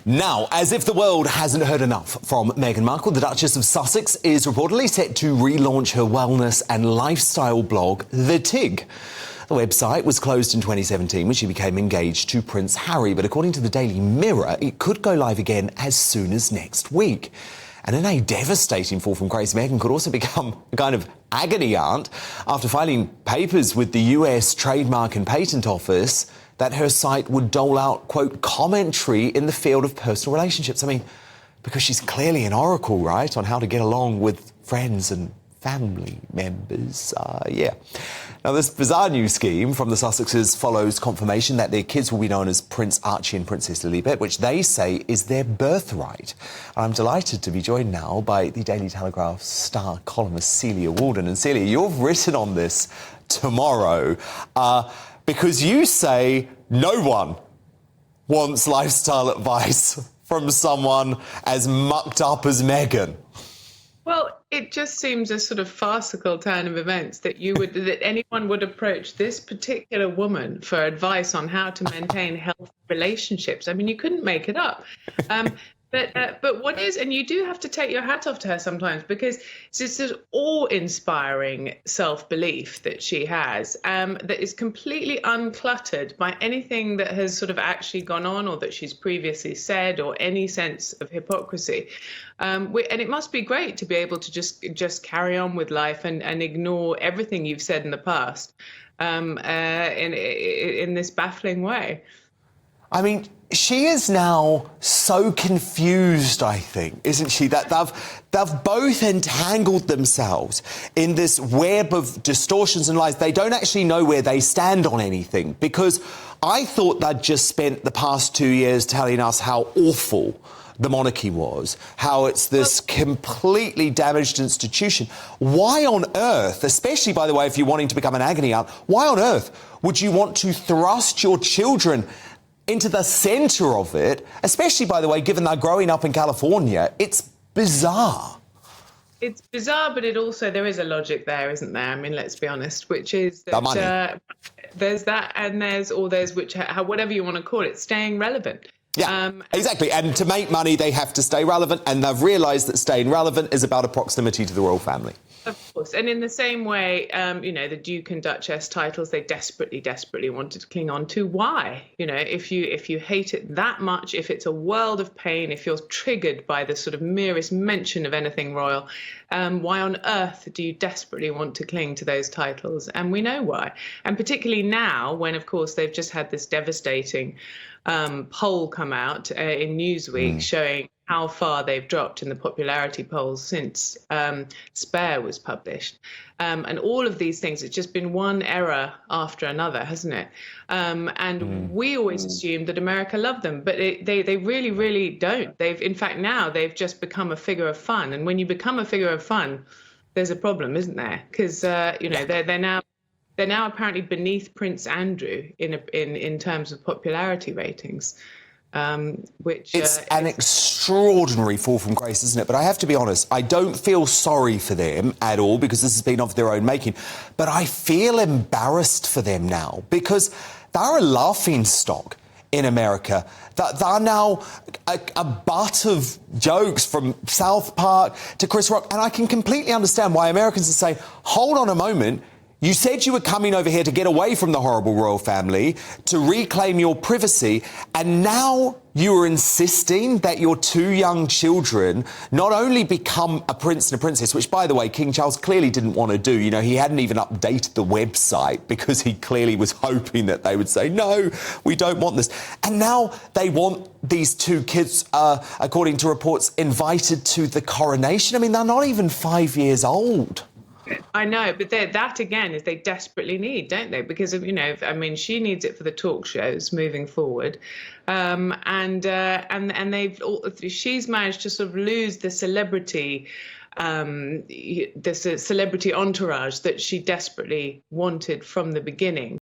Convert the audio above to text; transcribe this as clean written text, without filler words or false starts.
Now, as if the world hasn't heard enough from Meghan Markle, the Duchess of Sussex is reportedly set to relaunch her wellness and lifestyle blog, The Tig. The website was closed in 2017 when she became engaged to Prince Harry, but according to the Daily Mirror, it could go live again as soon as next week. And in a devastating fall from grace, Meghan could also become a kind of agony aunt after filing papers with the US Trademark and Patent Office that her site would dole out, quote, commentary in the field of personal relationships. I mean, because she's clearly an oracle, right, on how to get along with friends and family members. Now, this bizarre new scheme from the Sussexes follows confirmation that their kids will be known as Prince Archie and Princess Lilibet, which they say is their birthright. I'm delighted to be joined now by the Daily Telegraph star columnist Celia Walden. And Celia, you've written on this tomorrow because you say no one wants lifestyle advice from someone as mucked up as Meghan. Well, it just seems a sort of farcical turn of events that that anyone would approach this particular woman for advice on how to maintain healthy relationships. I mean, you couldn't make it up. But what is, and you do have to take your hat off to her sometimes, because it's this awe-inspiring self-belief that she has that is completely uncluttered by anything that has sort of actually gone on or that she's previously said or any sense of hypocrisy. And it must be great to be able to just carry on with life and ignore everything you've said in the past in this baffling way. I mean, she is now so confused, I think, isn't she, that they've both entangled themselves in this web of distortions and lies. They don't actually know where they stand on anything, because I thought they'd just spent the past 2 years telling us how awful the monarchy was, how it's this completely damaged institution. Why on earth, especially, by the way, if you're wanting to become an agony aunt, why on earth would you want to thrust your children into the centre of it, especially, by the way, given they're growing up in California? It's bizarre. It's bizarre, but there is a logic there, isn't there? I mean, let's be honest, which is that there's that, and there's whatever you want to call it, staying relevant. Yeah, exactly. And to make money, they have to stay relevant, and they've realised that staying relevant is about a proximity to the royal family. Of course. And in the same way, the Duke and Duchess titles, they desperately wanted to cling on to. Why? If you hate it that much, if it's a world of pain, if you're triggered by the sort of merest mention of anything royal, why on earth do you desperately want to cling to those titles? And we know why. And particularly now, when, of course, they've just had this devastating poll come out in Newsweek showing how far they've dropped in the popularity polls since Spare was published. And all of these things, it's just been one error after another, hasn't it? And we always assumed that America loved them, but they really, really don't. In fact, now they've just become a figure of fun. And when you become a figure of fun, there's a problem, isn't there? Because, they're now apparently beneath Prince Andrew in terms of popularity ratings. It's an extraordinary fall from grace, isn't it? But I have to be honest, I don't feel sorry for them at all, because this has been of their own making. But I feel embarrassed for them now, because they're a laughingstock in America. They're now a butt of jokes, from South Park to Chris Rock. And I can completely understand why Americans are saying, hold on a moment, you said you were coming over here to get away from the horrible royal family, to reclaim your privacy, and now you are insisting that your two young children not only become a prince and a princess, which, by the way, King Charles clearly didn't want to do. He hadn't even updated the website because he clearly was hoping that they would say, no, we don't want this. And now they want these two kids, according to reports, invited to the coronation. I mean, they're not even 5 years old. I know, but that again is they desperately need, don't they? Because she needs it for the talk shows moving forward, and she's managed to sort of lose the celebrity, this celebrity entourage that she desperately wanted from the beginning.